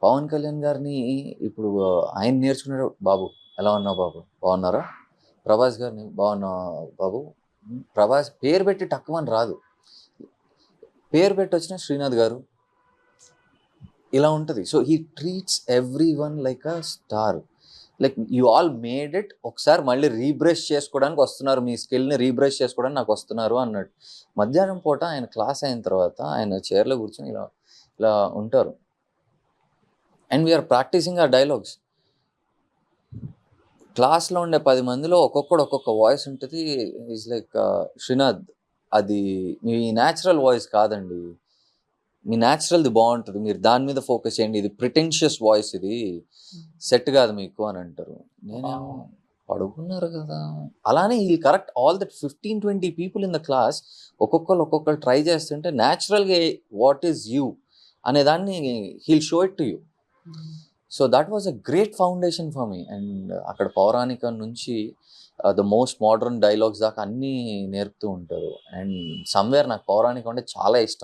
పవన్ కళ్యాణ్ గారిని ఇప్పుడు ఆయన నేర్చుకున్నాడు. బాబు ఎలా ఉన్నావు బాబు, బాగున్నారా? ప్రభాస్ గారిని బాగున్నా బాబు. ప్రభాస్ పేరు పెట్టి టక్కుమని రాదు, పేరు పెట్టి వచ్చిన శ్రీనాథ్ గారు ఇలా ఉంటుంది. So he treats every one like a star. Like you all made it. ఒకసారి మళ్ళీ రీబ్రష్ చేసుకోవడానికి వస్తున్నారు, మీ స్కిల్ని రీబ్రష్ చేసుకోవడానికి నాకు వస్తున్నారు అన్నట్టు. మధ్యాహ్నం పూట ఆయన క్లాస్ అయిన తర్వాత ఆయన చైర్లో కూర్చొని ఇలా ఇలా ఉంటారు. అండ్ వీఆర్ ప్రాక్టీసింగ్ ఆ డైలాగ్స్. క్లాస్లో ఉండే 10 మందిలో ఒక్కొక్కడు ఒక్కొక్క వాయిస్ ఉంటుంది. ఈజ్ లైక్ శ్రీనాథ్, అది మీ న్యాచురల్ వాయిస్ కాదండి, మీ న్యాచురల్ది బాగుంటుంది, మీరు దాని మీద ఫోకస్ చేయండి, ఇది ప్రిటెన్షియస్ వాయిస్, ఇది సెట్ కాదు మీకు అని అంటారు. నేనేమో పడుకున్నారు కదా. అలానే ఈ correct all that 15-20 people in the class ఒక్కొక్కరు ట్రై చేస్తుంటే న్యాచురల్గా వాట్ ఈజ్ యూ అనే దాన్ని heal show it to you. So that was a great foundation for me. And అక్కడ పౌరాణికం నుంచి ద మోస్ట్ మోడర్న్ డైలాగ్స్ దాకా అన్నీ నేర్పుతూ ఉంటారు. అండ్ సమ్వేర్ నాకు పౌరాణికం అంటే చాలా ఇష్టం.